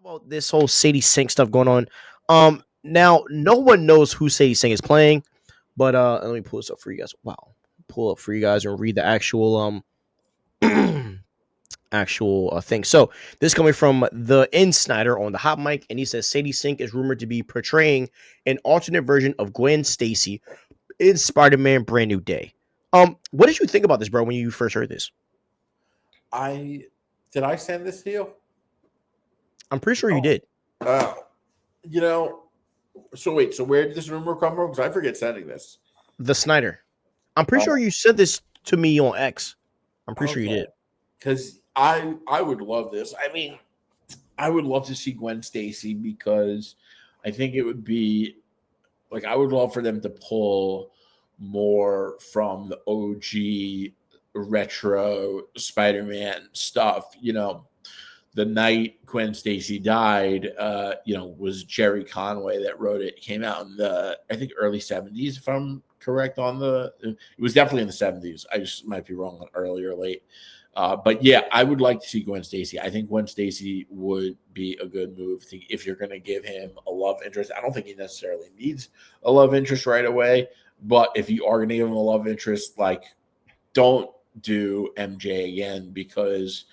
about this whole Sadie Sink stuff going on. Now no one knows who Sadie Sink is playing, but let me pull this up for you guys. Wow, pull up for you guys and read the actual thing. So this is coming from the Insider on the hot mic, and he says Sadie Sink is rumored to be portraying an alternate version of Gwen Stacy in Spider-Man: Brand New Day. What did you think about this, bro, when you first heard this? I did I send this to you? I'm pretty sure you Oh, did. you know. So wait. So where did this rumor come from? Because I forget sending this. The Snyder. I'm pretty sure Oh, you sent this to me on X. I'm pretty sure you okay. did. Because I would love this. I mean, I would love to see Gwen Stacy because I think it would be like I would love for them to pull more from the OG retro Spider-Man stuff. The night Gwen Stacy died, was Jerry Conway that wrote it. It came out in the I think early 70s, if I'm correct on it was definitely in the 70s. I just might be wrong on early or late. But yeah, I would like to see Gwen Stacy. I think Gwen Stacy would be a good move if you're going to give him a love interest. I don't think he necessarily needs a love interest right away, but if you are going to give him a love interest, like don't do MJ again because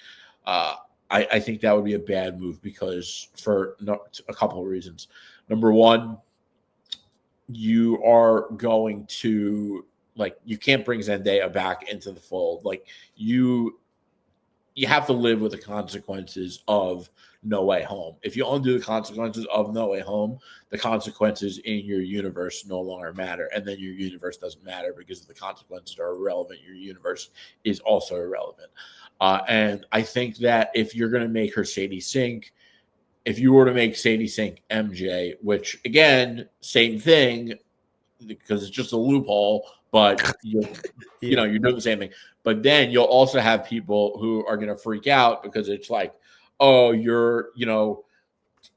I think that would be a bad move because for a couple of reasons. Number one, you are going to you can't bring Zendaya back into the fold. You have to live with the consequences of No Way Home. If you undo the consequences of No Way Home, the consequences in your universe no longer matter. And then your universe doesn't matter because the consequences are irrelevant. Your universe is also irrelevant. And I think that if you're going to make her Sadie Sink, if you were to make Sadie Sink MJ, which again, same thing, because it's just a loophole, but Yeah. you're doing the same thing. But then you'll also have people who are going to freak out because it's like, oh, you're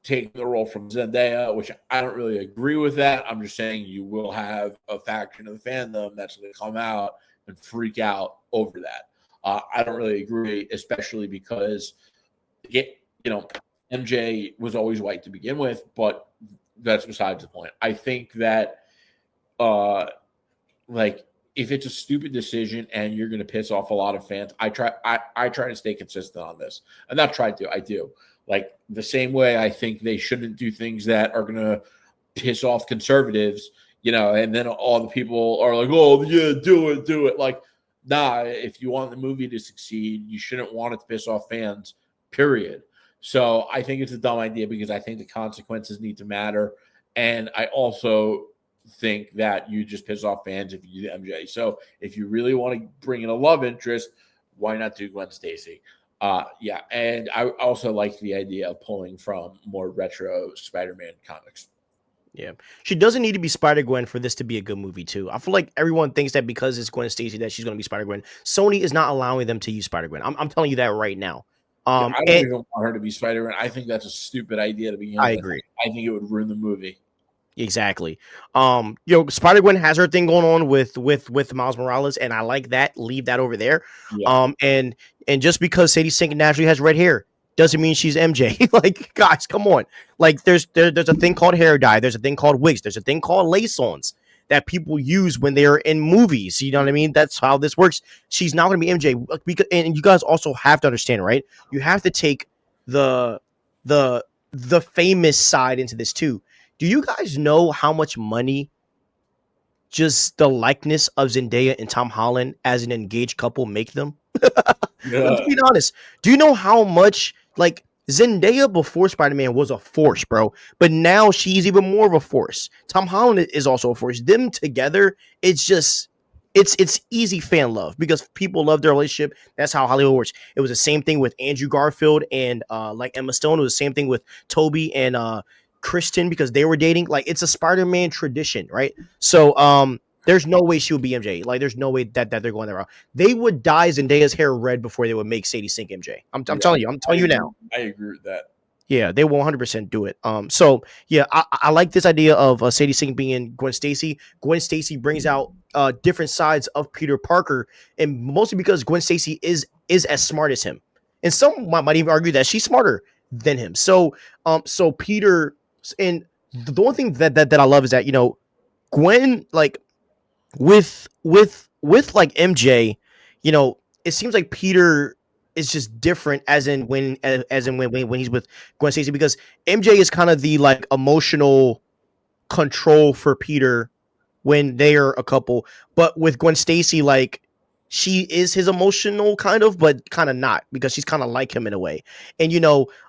taking the role from Zendaya, which I don't really agree with that. I'm just saying you will have a faction of the fandom that's going to come out and freak out over that. I don't really agree, especially because MJ was always white to begin with, but that's besides the point. I think that if it's a stupid decision and you're going to piss off a lot of fans, I try to stay consistent on this. And not try to, I do. Like the same way I think they shouldn't do things that are going to piss off conservatives, and then all the people are like, oh yeah, do it. Like, nah, if you want the movie to succeed, you shouldn't want it to piss off fans, period. So I think it's a dumb idea because I think the consequences need to matter. And I also think that you just piss off fans if you do MJ. So if you really want to bring in a love interest, why not do Gwen Stacy? And I also like the idea of pulling from more retro Spider-Man comics. Yeah. She doesn't need to be Spider-Gwen for this to be a good movie, too. I feel like everyone thinks that because it's Gwen Stacy that she's going to be Spider-Gwen. Sony is not allowing them to use Spider-Gwen. I'm telling you that right now. I don't And even want her to be Spider-Man. I think that's a stupid idea to begin I with. agree. I think it would ruin the movie. Exactly. Spider-Gwen has her thing going on with Miles Morales, and I like that. Leave that over there. Yeah. And just because Sadie Sink naturally has red hair doesn't mean she's MJ. Like, guys, come on. Like, there's a thing called hair dye. There's a thing called wigs. There's a thing called lace-ons that people use when they're in movies. You know what I mean? That's how this works. She's not going to be MJ. And you guys also have to understand, right? You have to take the the famous side into this too. Do you guys know how much money just the likeness of Zendaya and Tom Holland as an engaged couple make them? Let's Yeah. be honest. Do you know how much Zendaya before Spider-Man was a force, bro? But now she's even more of a force. Tom Holland is also a force. Them together, it's easy fan love because people love their relationship. That's how Hollywood works. It was the same thing with Andrew Garfield and Emma Stone. It was the same thing with Toby and Kristen because they were dating. Like it's a Spider-Man tradition, right? So there's no way she would be MJ. Like there's no way that they're going that route. They would dye Zendaya's hair red before they would make Sadie Sink MJ. I'm telling you. I'm telling you now. I agree with that. Yeah, they will 100% do it. So yeah, I like this idea of Sadie Sink being Gwen Stacy. Gwen Stacy brings out different sides of Peter Parker, and mostly because Gwen Stacy is as smart as him. And some might even argue that she's smarter than him. So Peter, and the one thing that I love is that Gwen, like, with like MJ, it seems like Peter is just different, as in when he's with Gwen Stacy, because MJ is kind of the like emotional control for Peter when they are a couple. But with Gwen Stacy, like, she is his emotional kind of, but kind of not, because she's kind of like him in a way. And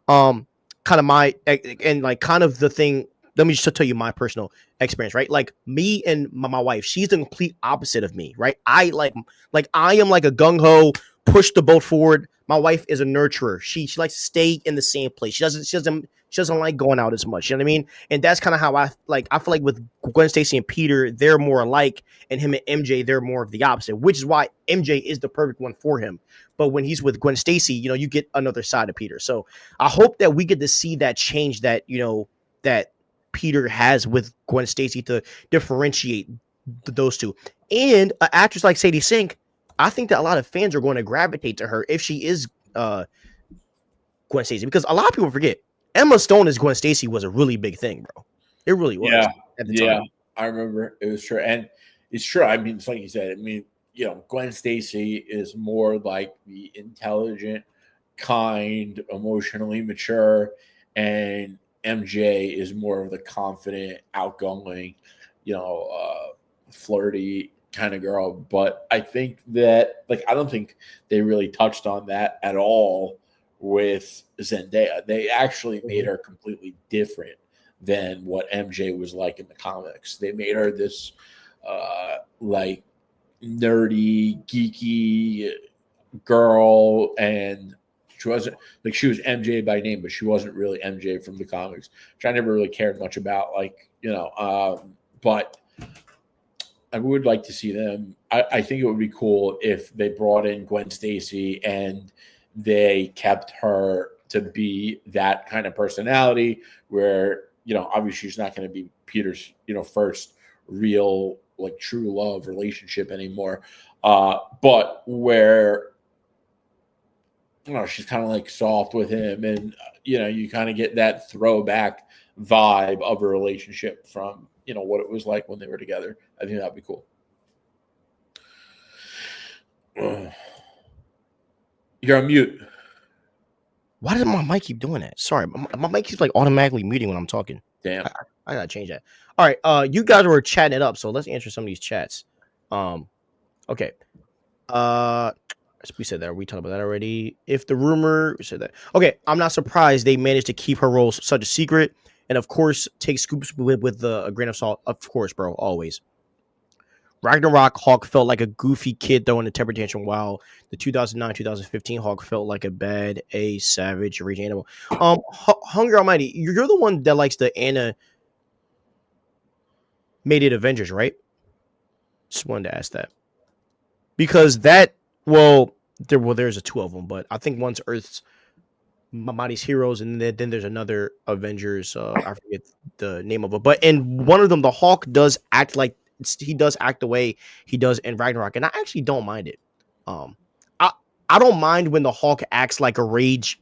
um, kind of and like kind of the thing. Let me just tell you my personal experience, right? Like me and my wife, she's the complete opposite of me, right? I I am like a gung ho, push the boat forward. My wife is a nurturer. She likes to stay in the same place. She doesn't like going out as much. You know what I mean? And that's kind of how I feel like with Gwen Stacy and Peter, they're more alike, and him and MJ, they're more of the opposite, which is why MJ is the perfect one for him. But when he's with Gwen Stacy, you get another side of Peter. So I hope that we get to see that change that that Peter has with Gwen Stacy to differentiate those two. And an actress like Sadie Sink, I think that a lot of fans are going to gravitate to her if she is Gwen Stacy, because a lot of people forget Emma Stone as Gwen Stacy was a really big thing, bro. It really was Yeah, at the yeah, time. I remember it was true, and it's true. I mean, it's like you said. I mean, Gwen Stacy is more like the intelligent, kind, emotionally mature, and MJ is more of the confident, outgoing, flirty kind of girl. But I think that, like, I don't think they really touched on that at all with Zendaya. They actually made Mhm. her completely different than what MJ was like in the comics. They made her this like nerdy, geeky girl, and she wasn't like, she was MJ by name, but she wasn't really MJ from the comics, which I never really cared much about. But I would like to see them. I think it would be cool if they brought in Gwen Stacy and they kept her to be that kind of personality where, obviously she's not going to be Peter's, first real, like, true love relationship anymore. But where, she's kind of like soft with him, and you kind of get that throwback vibe of a relationship from what it was like when they were together. I think that'd be cool. You're on mute. Why does my mic keep doing that? Sorry, my mic keeps like automatically muting when I'm talking. Damn. I gotta change that. All right, you guys were chatting it up, so let's answer some of these chats. Um, okay. Uh, we said that. We talked about that already. If the rumor, we said that. Okay, I'm not surprised they managed to keep her role such a secret, and of course, take scoops with a grain of salt. Of course, bro, always. Ragnarok Hawk felt like a goofy kid throwing a temper tantrum, while the 2009-2015 Hawk felt like a bad A savage rage animal. Hunger Almighty, you're the one that likes the animated Avengers, right? Just wanted to ask that, because that, there's a two of them, but I think one's Earth's Mighty's Heroes, and then there's another Avengers. I forget the name of it, but in one of them, the Hawk does act like he does act the way he does in Ragnarok, and I actually don't mind it. Um, I I don't mind when the Hawk acts like a rage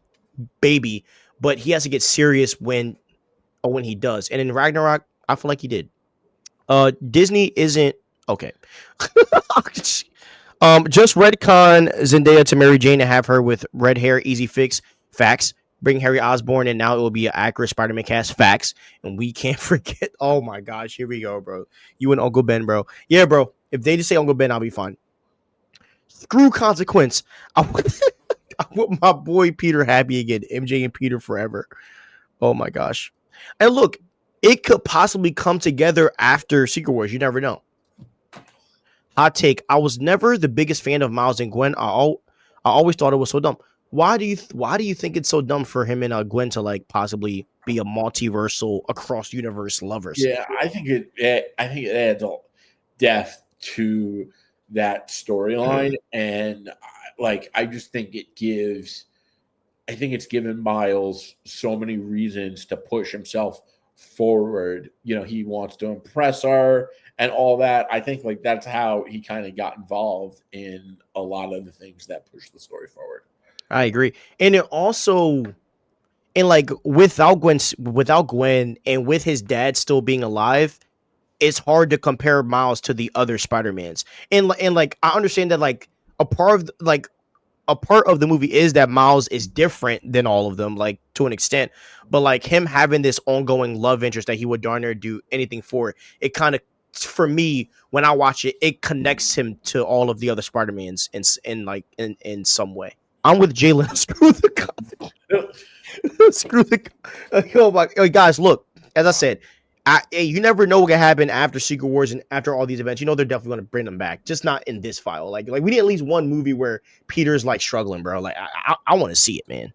baby, but he has to get serious when he does, and in Ragnarok, I feel like he did. Disney isn't okay. Just retcon Zendaya to Mary Jane and have her with red hair, easy fix. Facts. Bring Harry Osborn, and now it will be an accurate Spider-Man cast. Facts. And we can't forget. Oh my gosh, here we go, bro. You and Uncle Ben, bro. Yeah, bro. If they just say Uncle Ben, I'll be fine. Screw consequence. I want my boy Peter happy again. MJ and Peter forever. Oh my gosh. And look, it could possibly come together after Secret Wars. You never know. Hot take: I was never the biggest fan of Miles and Gwen. I always thought it was so dumb. Why do you think it's so dumb for him and Gwen to like possibly be a multiversal across universe lovers? Yeah, I think it adds a depth to that storyline, and like, I just think it gives. I think it's given Miles so many reasons to push himself forward. He wants to impress her and all that. I think, like, that's how he kind of got involved in a lot of the things that push the story forward. I agree, and and like without Gwen, and with his dad still being alive, it's hard to compare Miles to the other Spider-Mans. And like I understand that like a part of like a part of the movie is that Miles is different than all of them, like to an extent. But like him having this ongoing love interest that he would darn near do anything for, it kind of, for me, when I watch it, it connects him to all of the other Spider-Mans in some way. I'm with Jalen. Screw the screw the. Oh my, oh, guys, look. As I said, you never know what can happen after Secret Wars and after all these events. You know they're definitely going to bring them back, just not in this file. Like we need at least one movie where Peter's like struggling, bro. Like I want to see it, man.